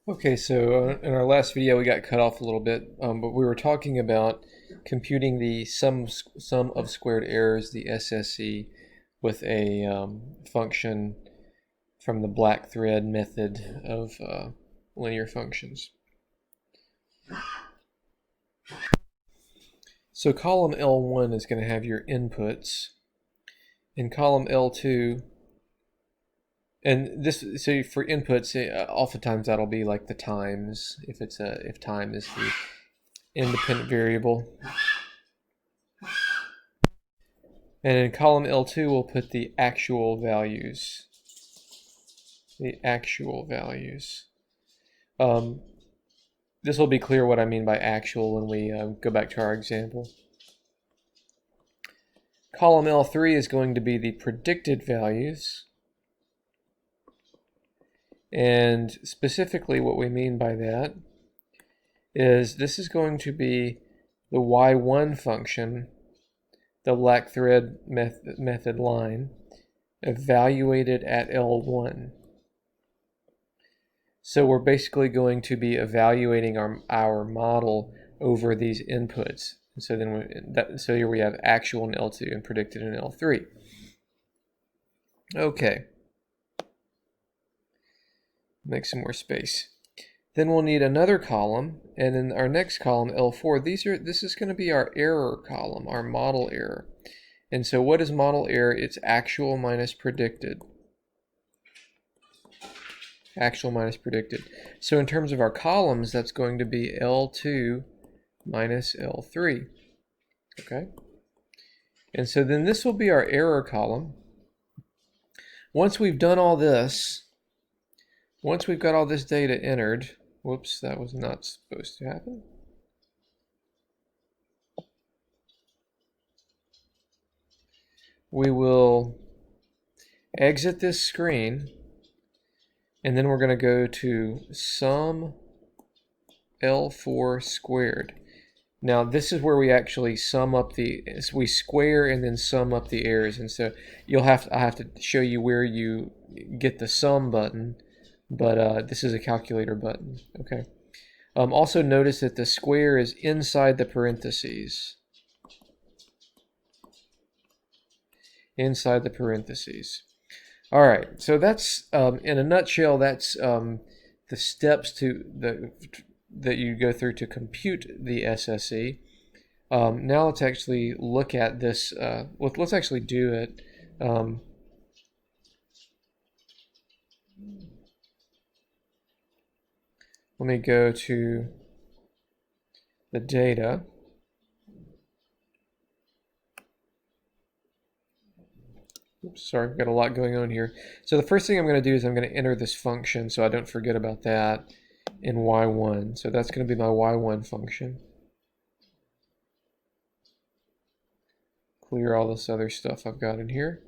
Okay, so in our last video we got cut off a little bit, but we were talking about computing the sum of squared errors, the SSE, with a function from the black thread method of linear functions. So column L1 is going to have your inputs, and column L2, and this, so for inputs, oftentimes that'll be like the times, if time is the independent variable. And in column L2, we'll put the actual values. The actual values. This will be clear what I mean by actual when we go back to our example. Column L3 is going to be the predicted values. And specifically what we mean by that is this is going to be the y1 function, the black thread method line, evaluated at L1. So we're basically going to be evaluating our model over these inputs. So then so here we have actual in L2 and predicted in L3. Okay. Make some more space. Then we'll need another column, and in our next column, L4, this is going to be our error column, our model error. And so what is model error? It's actual minus predicted. Actual minus predicted. So in terms of our columns, that's going to be L2 minus L3. Okay? And so then this will be our error column. Once we've done all this, once we've got all this data entered, whoops, that was not supposed to happen. We will exit this screen, and then we're going to go to sum L4 squared. Now this is where we actually sum up we square and then sum up the errors. And so I have to show you where you get the sum button, but this is a calculator button. Okay. Also notice that the square is inside the parentheses. Inside the parentheses. All right, so that's in a nutshell. That's the steps that you go through to compute the SSE. Now let's actually look at this. Let's actually do it. Let me go to the data. Oops, sorry, I've got a lot going on here. So the first thing I'm going to do is I'm going to enter this function so I don't forget about that in y1. So that's going to be my y1 function. Clear all this other stuff I've got in here.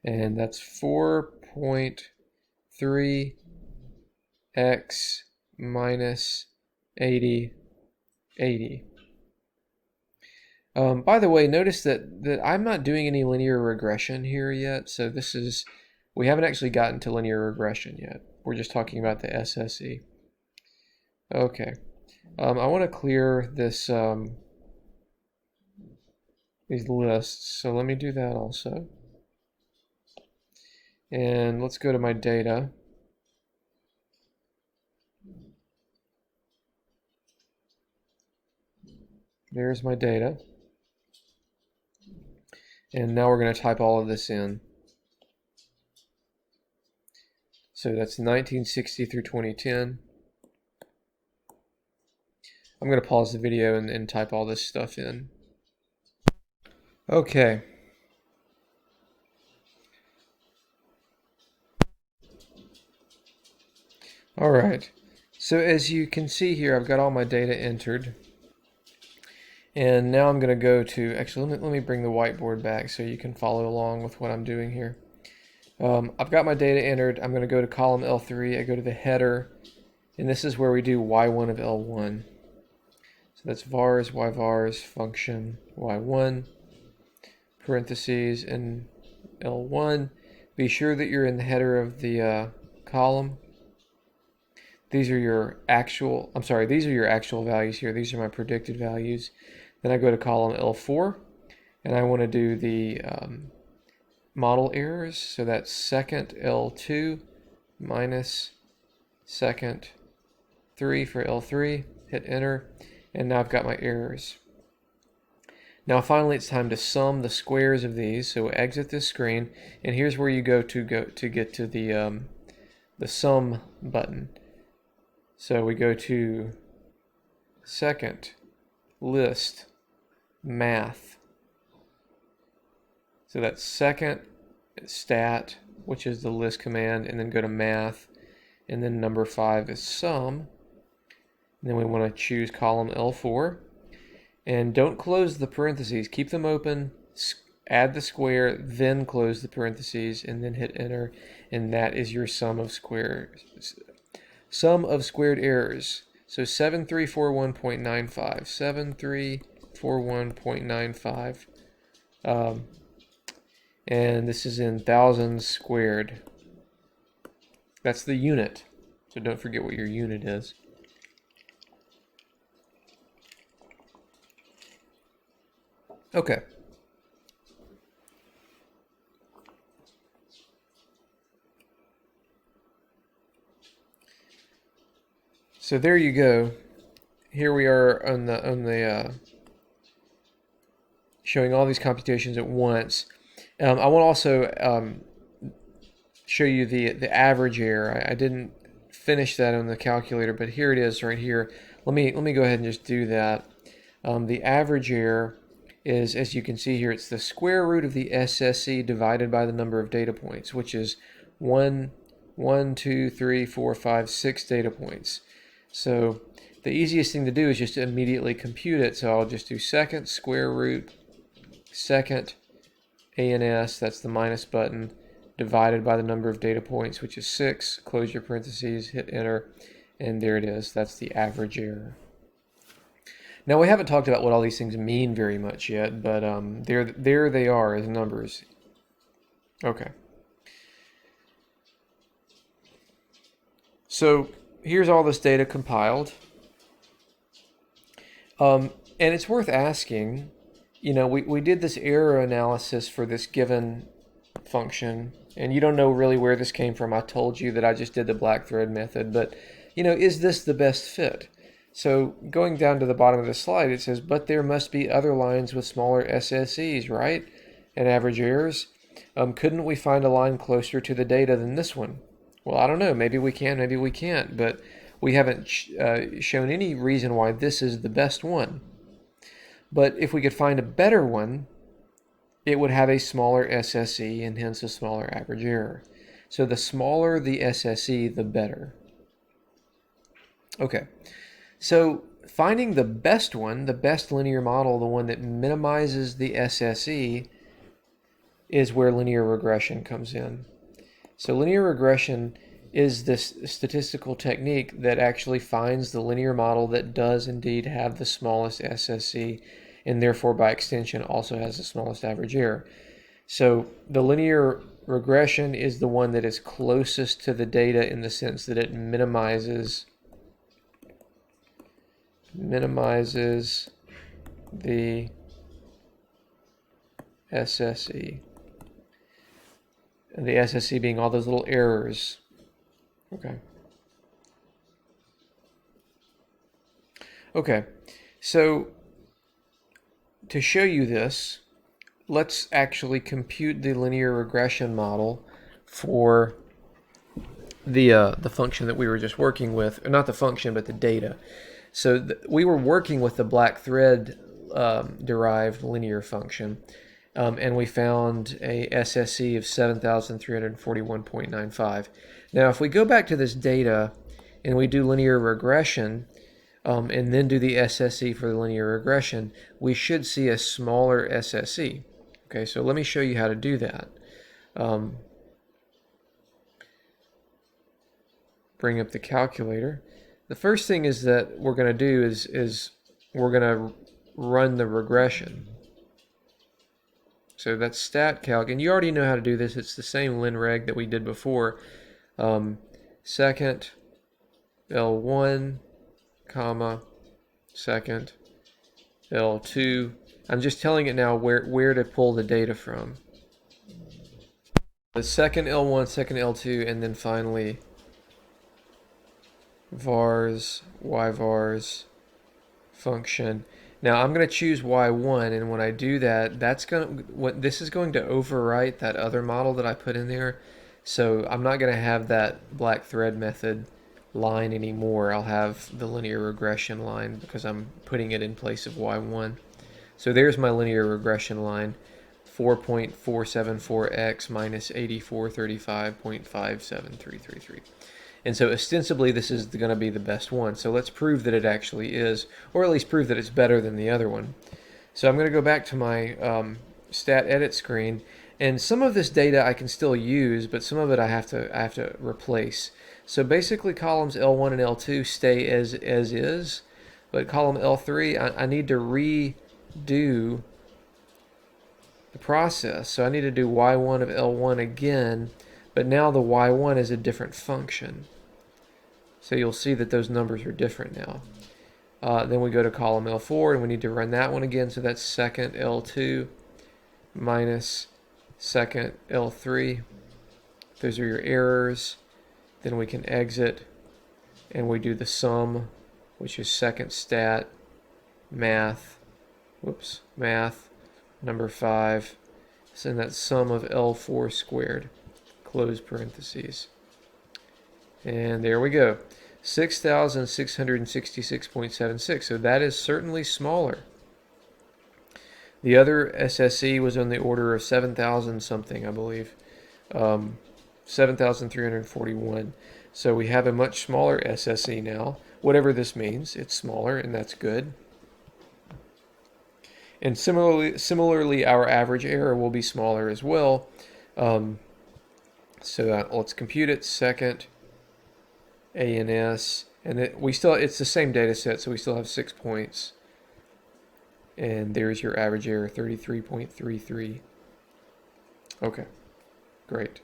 And that's 4.3x minus 80. By the way, notice that I'm not doing any linear regression here yet. So we haven't actually gotten to linear regression yet. We're just talking about the SSE. Okay. I want to clear these lists. So let me do that also. And let's go to my data. There's my data. And now we're going to type all of this in. So that's 1960 through 2010. I'm going to pause the video and type all this stuff in. Okay. All right. So as you can see here, I've got all my data entered. And now I'm going to go to, actually, let me bring the whiteboard back so you can follow along with what I'm doing here. I've got my data entered. I'm going to go to column L3. I go to the header, and this is where we do y1 of L1. So that's vars, yvars, function, y1, parentheses, and L1. Be sure that you're in the header of the column. These are your actual, I'm sorry, these are your actual values here. These are my predicted values. Then I go to column L4, and I want to do the model errors. So that's second L2 minus second 3 for L3. Hit enter, and now I've got my errors. Now finally it's time to sum the squares of these. So exit this screen, and here's where you go to get to the sum button. So we go to second, list, math. So that's second, stat, which is the list command, and then go to math, and then number 5 is sum. And then we want to choose column L4, and don't close the parentheses, keep them open, add the square, then close the parentheses, and then hit enter, and that is your sum of squared errors. So 7341.95, 7341.95, and this is in thousands squared. That's the unit, so don't forget what your unit is. Okay. So there you go. Here we are on the showing all these computations at once. I want to also show you the average error. I didn't finish that on the calculator, but here it is right here. Let me go ahead and just do that. The average error is, as you can see here, it's the square root of the SSE divided by the number of data points, which is 1, 2, 3, 4, 5, 6 data points. So the easiest thing to do is just to immediately compute it. So I'll just do second square root, second ANS, that's the minus button, divided by the number of data points, which is 6. Close your parentheses, hit enter, and there it is. That's the average error. Now we haven't talked about what all these things mean very much yet, but there they are as numbers. Okay. So here's all this data compiled. And it's worth asking, you know, we did this error analysis for this given function, and you don't know really where this came from. I told you that I just did the black thread method, but, you know, is this the best fit? So going down to the bottom of the slide, it says, but there must be other lines with smaller SSEs, right? And average errors. Couldn't we find a line closer to the data than this one? Well, I don't know. Maybe we can, maybe we can't, but we haven't shown any reason why this is the best one. But if we could find a better one, it would have a smaller SSE and hence a smaller average error. So the smaller the SSE, the better. Okay. So finding the best one, the best linear model, the one that minimizes the SSE, is where linear regression comes in. So linear regression is this statistical technique that actually finds the linear model that does indeed have the smallest SSE, and therefore by extension also has the smallest average error. So the linear regression is the one that is closest to the data in the sense that it minimizes the SSE. And the SSE being all those little errors. Okay. Okay, so to show you this, let's actually compute the linear regression model for the function that we were just working with, or not the function, but the data. So we were working with the black thread derived linear function, and we found a SSE of 7,341.95. Now, if we go back to this data and we do linear regression, and then do the SSE for the linear regression, we should see a smaller SSE. Okay, so let me show you how to do that. Bring up the calculator. The first thing is that we're going to do is we're going to run the regression. So that's StatCalc, and you already know how to do this. It's the same linreg that we did before. Second L1, comma, second, L2. I'm just telling it now where to pull the data from. The second L1, second L2, and then finally vars, yvars function. Now I'm going to choose y1, and when I do that, this is going to overwrite that other model that I put in there. So I'm not going to have that black thread method line anymore. I'll have the linear regression line because I'm putting it in place of y1. So there's my linear regression line, 4.474x minus 8435.57333. And so ostensibly this is going to be the best one. So let's prove that it actually is, or at least prove that it's better than the other one. So I'm going to go back to my stat edit screen, and some of this data I can still use, but some of it I have to replace. So basically columns L1 and L2 stay as is, but column L3 I need to redo the process. So I need to do y1 of L1 again, but now the y1 is a different function. So you'll see that those numbers are different now. Then we go to column L4 and we need to run that one again. So that's second L2 minus second L3. Those are your errors. Then we can exit and we do the sum, which is second stat math, math number 5. So that's sum of L4 squared, close parentheses. And there we go, 6,666.76. So that is certainly smaller. The other SSE was on the order of 7,000 something, I believe, 7,341. So we have a much smaller SSE now. Whatever this means, it's smaller, and that's good. And similarly, our average error will be smaller as well. So let's compute it. Second ANS, and it's the same data set, so we still have 6 points. And there's your average error, 33.33. Okay, great.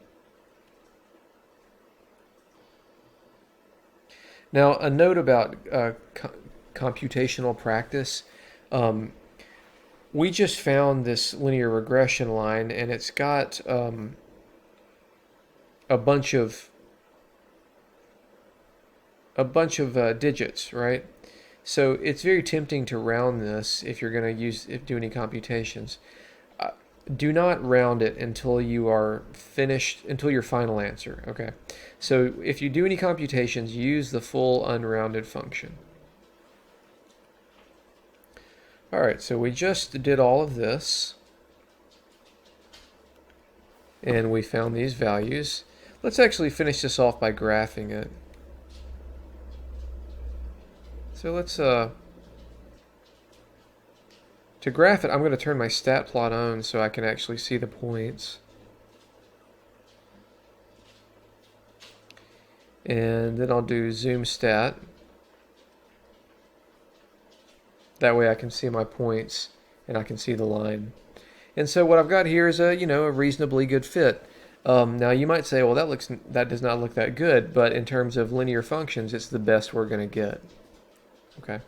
Now a note about computational practice. We just found this linear regression line, and it's got a bunch of digits, right? So it's very tempting to round this if you're going to do any computations. Do not round it until you are finished, until your final answer, okay? So if you do any computations, use the full unrounded function. All right, so we just did all of this, and we found these values. Let's actually finish this off by graphing it. So let's, to graph it, I'm going to turn my stat plot on so I can actually see the points. And then I'll do zoom stat. That way I can see my points and I can see the line. And so what I've got here is a reasonably good fit. Now you might say, well, that does not look that good, but in terms of linear functions, it's the best we're going to get. Okay.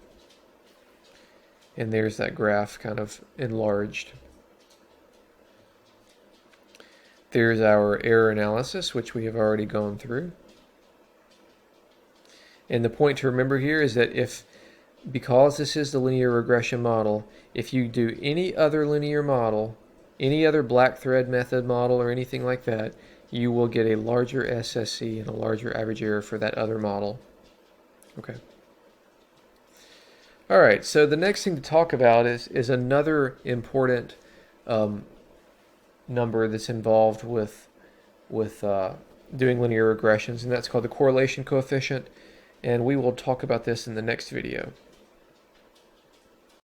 And there's that graph kind of enlarged. There's our error analysis, which we have already gone through. And the point to remember here is that because this is the linear regression model, if you do any other linear model, any other black thread method model or anything like that, you will get a larger SSE and a larger average error for that other model. Okay. All right, so the next thing to talk about is another important number that's involved with doing linear regressions, and that's called the correlation coefficient, and we will talk about this in the next video.